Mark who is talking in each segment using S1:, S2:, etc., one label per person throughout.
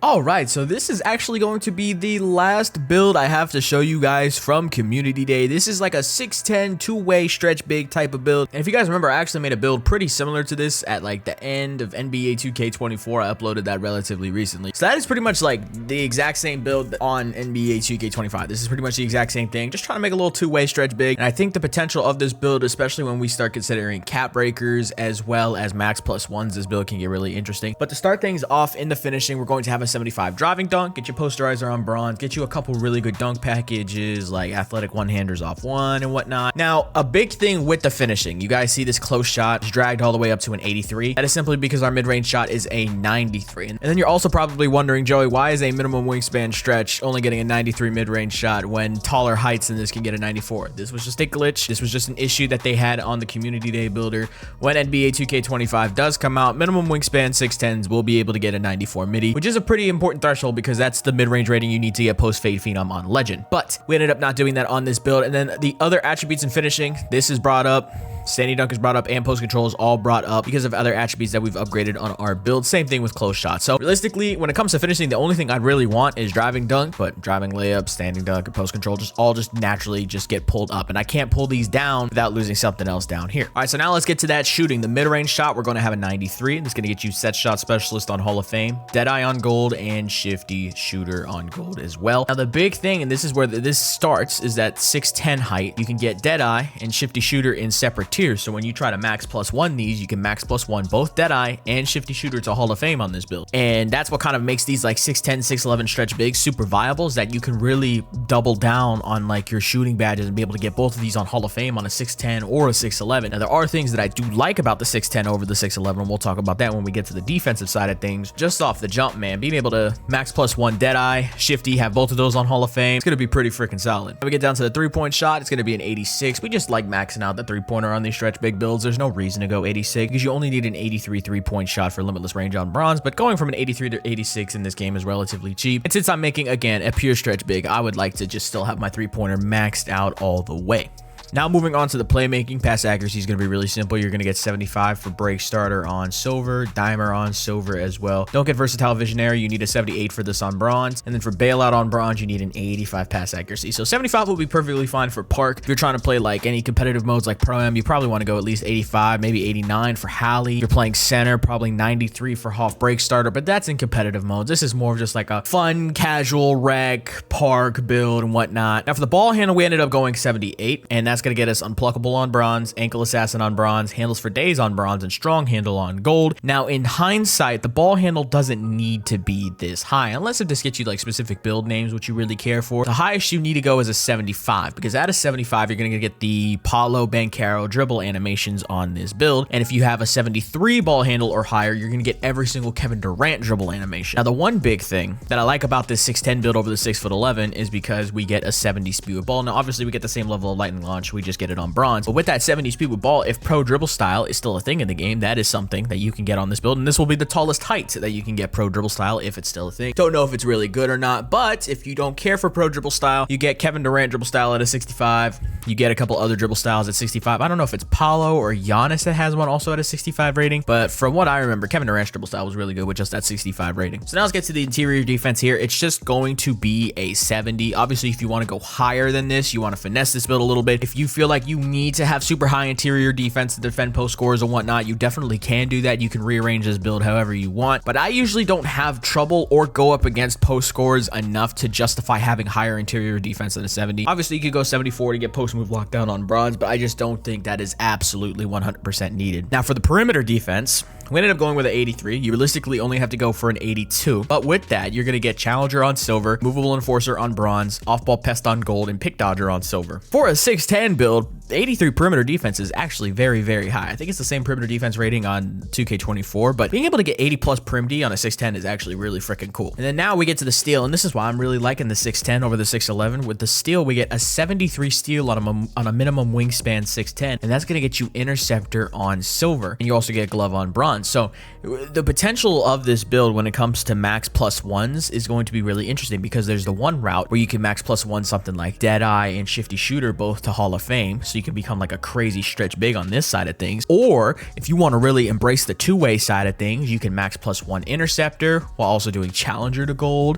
S1: Alright, so this is actually going to be the last build I have to show you guys from Community Day. This is like a 6'10", two-way stretch big type of build. And if you guys remember, I actually made a build pretty similar to this at like the end of NBA 2K24. I uploaded that relatively recently. So that is pretty much like the exact same build on NBA 2K25. This is pretty much the exact same thing. Just trying to make a little two-way stretch big. And I think the potential of this build, especially when we start considering cap breakers as well as max plus ones, this build can get really interesting. But to start things off in the finishing, we're going to have a 75 driving dunk, get your posterizer on bronze, get you a couple really good dunk packages like athletic one-handers off one and whatnot. Now, a big thing with the finishing, you guys see this close shot is dragged all the way up to an 83. That is simply because our mid-range shot is a 93. And then you're also probably wondering, Joey, why is a minimum wingspan stretch only getting a 93 mid-range shot when taller heights than this can get a 94? This was just a glitch. This was just an issue that they had on the Community Day builder. When NBA 2K25 does come out, minimum wingspan 6'10s will be able to get a 94 midi, which is a pretty important threshold because that's the mid-range rating you need to get post-fade phenom on legend. But we ended up not doing that on this build. And then the other attributes in finishing, this is brought up, standing dunk is brought up, and post control is all brought up because of other attributes that we've upgraded on our build. Same thing with close shots. So realistically, when it comes to finishing, the only thing I'd really want is driving dunk, but driving layup, standing dunk, and post control just naturally get pulled up. And I can't pull these down without losing something else down here. All right, so now let's get to that shooting. The mid-range shot, we're going to have a 93. That's going to get you set shot specialist on Hall of Fame, Deadeye on gold, and shifty shooter on gold as well. Now the big thing, and this is where this starts, is that 6'10 height. You can get Deadeye and shifty shooter in separate tiers. So when you try to max plus one these, you can max plus one both Deadeye and shifty shooter to Hall of Fame on this build. And that's what kind of makes these like 6'10, 6'11 stretch bigs super viable, is that you can really double down on like your shooting badges and be able to get both of these on Hall of Fame on a 6'10 or a 6'11. Now there are things that I do like about the 6'10 over the 6'11, and we'll talk about that when we get to the defensive side of things. Just off the jump, man, being able to max plus one Deadeye, shifty, have both of those on Hall of Fame, it's going to be pretty freaking solid. When we get down to the three-point shot, it's going to be an 86. We just like maxing out the three-pointer on these stretch big builds. There's no reason to go 86 because you only need an 83 three-point shot for limitless range on bronze, but going from an 83 to 86 in this game is relatively cheap. And since I'm making, again, a pure stretch big, I would like to just still have my three-pointer maxed out all the way. Now moving on to the playmaking, pass accuracy is going to be really simple. You're going to get 75 for break starter on silver, dimer on silver as well. Don't get versatile visionary, you need a 78 for this on bronze. And then for bailout on bronze, you need an 85 pass accuracy. So 75 will be perfectly fine for park. If you're trying to play like any competitive modes like Pro-Am, you probably want to go at least 85, maybe 89 for Hallie. If you're playing center, probably 93 for Hoff break starter, but that's in competitive modes. This is more of just like a fun, casual rec, park build and whatnot. Now for the ball handle, we ended up going 78, and that's going to get us unpluckable on bronze, ankle assassin on bronze, handles for days on bronze, and strong handle on gold. Now in hindsight, the ball handle doesn't need to be this high unless if this gets you like specific build names which you really care for. The highest you need to go is a 75, because at a 75 you're going to get the Paulo Banchero dribble animations on this build, and if you have a 73 ball handle or higher, you're going to get every single Kevin Durant dribble animation. Now the one big thing that I like about this 6'10 build over the 6'11 is because we get a 70 speed with ball. Now obviously we get the same level of lightning launch, we just get it on bronze, but with that 70 speed with ball, if pro dribble style is still a thing in the game, that is something that you can get on this build, and this will be the tallest height that you can get pro dribble style if it's still a thing. Don't know if it's really good or not, but if you don't care for pro dribble style, you get Kevin Durant dribble style at a 65, you get a couple other dribble styles at 65. I don't know if it's Paulo or Giannis that has one also at a 65 rating, but from what I remember, Kevin Durant's dribble style was really good with just that 65 rating. So now let's get to the interior defense here. It's just going to be a 70. Obviously, if you want to go higher than this, you want to finesse this build a little bit. If you feel like you need to have super high interior defense to defend post scores and whatnot, you definitely can do that. You can rearrange this build however you want, but I usually don't have trouble or go up against post scores enough to justify having higher interior defense than a 70. Obviously, you could go 74 to get post move lockdown on bronze, but I just don't think that is absolutely 100% needed. Now for the perimeter defense, we ended up going with an 83. You realistically only have to go for an 82, but with that, you're going to get Challenger on silver, Movable Enforcer on bronze, Off-Ball Pest on gold, and Pick Dodger on silver. For a 6'10 build, 83 perimeter defense is actually very, very high. I think it's the same perimeter defense rating on 2K24, but being able to get 80 plus perim D on a 6'10 is actually really freaking cool. And then now we get to the steal, and this is why I'm really liking the 6'10 over the 6'11. With the steal, we get a 73 steal on a minimum wingspan 6'10, and that's going to get you interceptor on silver, and you also get glove on bronze. So the potential of this build when it comes to max plus ones is going to be really interesting, because there's the one route where you can max plus one something like Deadeye and Shifty Shooter both to Hall of Fame. So you can become like a crazy stretch big on this side of things. Or if you want to really embrace the two-way side of things, you can max +1 interceptor while also doing challenger to gold.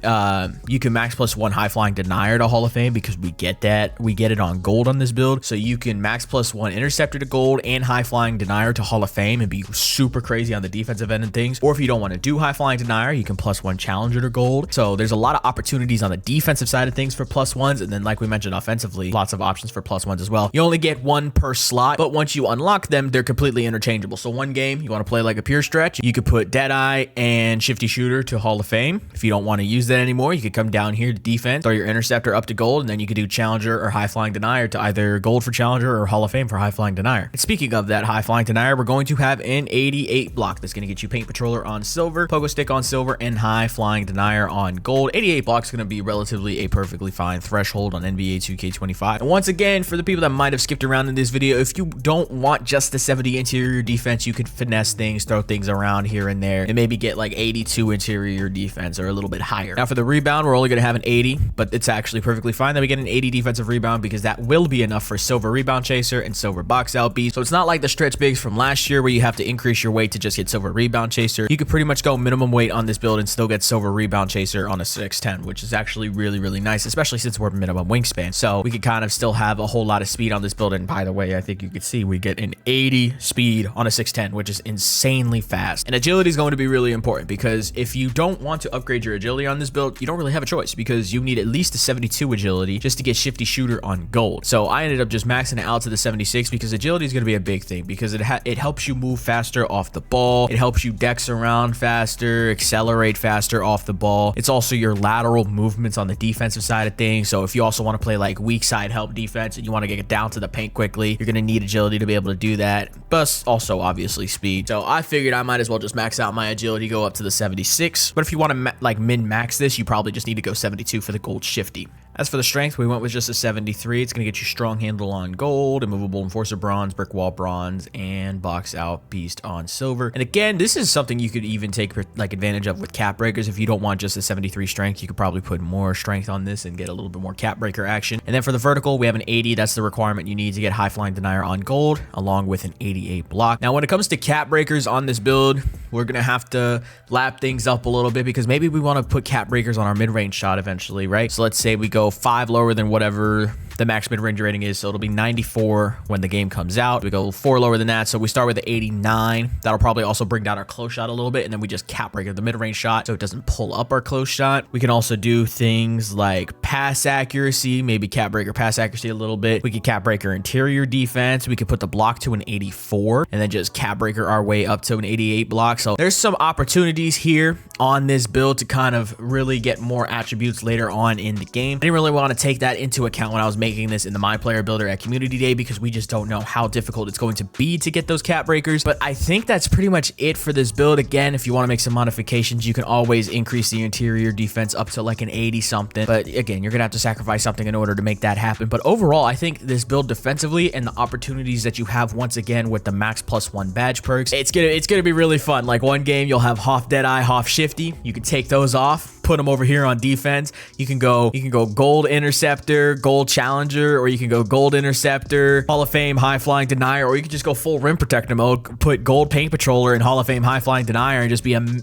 S1: You can max +1 high flying denier to Hall of Fame because we get it on gold on this build. So you can max +1 interceptor to gold and high flying denier to Hall of Fame and be super crazy on the defensive end of things. Or if you don't want to do high flying denier, you can +1 challenger to gold. So there's a lot of opportunities on the defensive side of things for +1s, and then like we mentioned, offensively, lots of options for +1s as well. You only get one per slot, but once you unlock them, they're completely interchangeable. So one game, you want to play like a pure stretch, you could put Deadeye and Shifty Shooter to Hall of Fame. If you don't want to use that anymore, you could come down here to defense, throw your interceptor up to gold, and then you could do challenger or high flying denier to either gold for challenger or Hall of Fame for high flying denier. And speaking of that high flying denier, we're going to have an 88 block that's going to get you paint patroller on silver, pogo stick on silver, and high flying denier on gold. 88 block is going to be relatively a perfectly fine threshold on NBA 2K25. And once again, for the people that might have skipped around in this video, if you don't want just the 70 interior defense, you could finesse things, throw things around here and there, and maybe get like 82 interior defense or a little bit higher. Now for the rebound, we're only going to have an 80, but it's actually perfectly fine that we get an 80 defensive rebound because that will be enough for silver rebound chaser and silver box out beast. So it's not like the stretch bigs from last year where you have to increase your weight to just get silver rebound chaser. You could pretty much go minimum weight on this build and still get silver rebound chaser on a 6'10", which is actually really nice, especially since we're minimum wingspan. So we could kind of still have a whole lot of speed on this build. And by the way, I think you could see we get an 80 speed on a 6'10", which is insanely fast. And agility is going to be really important because if you don't want to upgrade your agility on this build, you don't really have a choice because you need at least a 72 agility just to get Shifty Shooter on gold. So I ended up just maxing it out to the 76 because agility is going to be a big thing because it helps you move faster off the ball. It helps you dex around faster, accelerate faster off the ball. It's also your lateral movements on the defensive side of things. So if you also want to play like weak side help defense and you want to get down to the paint quickly, you're going to need agility to be able to do that. Plus also obviously speed. So I figured I might as well just max out my agility, go up to the 76. But if you want to like min max this, you probably just need to go 72 for the gold Shifty. As for the strength, we went with just a 73. It's going to get you strong handle on gold, immovable enforcer bronze, brick wall bronze, and box out beast on silver. And again, this is something you could even take like advantage of with cap breakers. If you don't want just a 73 strength, you could probably put more strength on this and get a little bit more cap breaker action. And then for the vertical, we have an 80. That's the requirement you need to get high flying denier on gold, along with an 88 block. Now, when it comes to cap breakers on this build, we're going to have to lap things up a little bit because maybe we want to put cap breakers on our mid-range shot eventually, right? So let's say we go 5 lower than whatever the max mid-range rating is, so it'll be 94 when the game comes out. We go 4 lower than that, so we start with the 89. That'll probably also bring down our close shot a little bit, and then we just cap break the mid-range shot so it doesn't pull up our close shot. We can also do things like pass accuracy, maybe cap breaker pass accuracy a little bit. We could cap breaker interior defense. We could put the block to an 84 and then just cap breaker our way up to an 88 block. So there's some opportunities here on this build to kind of really get more attributes later on in the game. I didn't really want to take that into account when I was making this in the My Player Builder at Community Day because we just don't know how difficult it's going to be to get those cap breakers. But I think that's pretty much it for this build. Again, if you want to make some modifications, you can always increase the interior defense up to like an 80 something. But again, you're gonna have to sacrifice something in order to make that happen. But overall, I think this build defensively and the opportunities that you have once again with the max +1 badge perks, it's gonna be really fun. Like one game you'll have Hoff Deadeye, Hoff Shifty. You can take those off, put them over here on defense. You can go gold interceptor, gold challenger, or you can go gold interceptor, Hall of Fame high flying denier, or you can just go full rim protector mode, put gold paint patroller and Hall of Fame high flying denier and just be an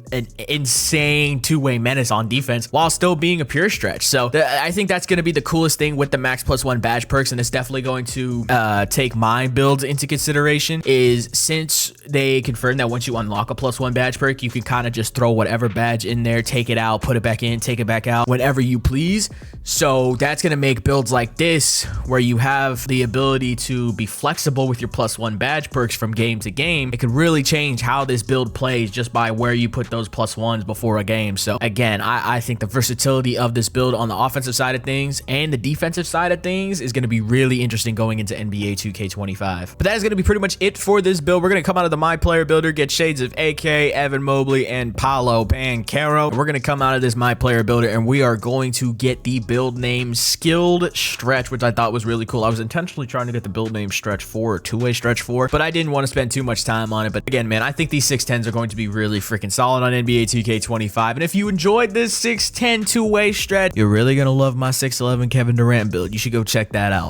S1: insane two-way menace on defense while still being a pure stretch. So I think that's going to be the coolest thing with the max +1 badge perks, and it's definitely going to take my builds into consideration, is since they confirmed that once you unlock a +1 badge perk, you can kind of just throw whatever badge in there, take it out, put it back in, take it back out, whenever you please. So that's going to make builds like this, where you have the ability to be flexible with your +1 badge perks from game to game. It could really change how this build plays just by where you put those +1s before a game. So again, I think the versatility of this build on the offensive side of things and the defensive side of things is going to be really interesting going into NBA 2K25. But that is going to be pretty much it for this build. We're going to come out of the My Player Builder, get shades of AK, Evan Mobley, and Paolo Banchero. We're going to come out of this My Player Builder and we are going to get the build name Skilled Stretch, which I thought was really cool. I was intentionally trying to get the build name Stretch 4 or two-way Stretch 4, but I didn't want to spend too much time on it. But again, man, I think these 6'10s are going to be really freaking solid on NBA 2K25. And if you enjoyed this 6'10 two-way stretch, you're really going to love my 6'11 Kevin Durant build. You should go check that out.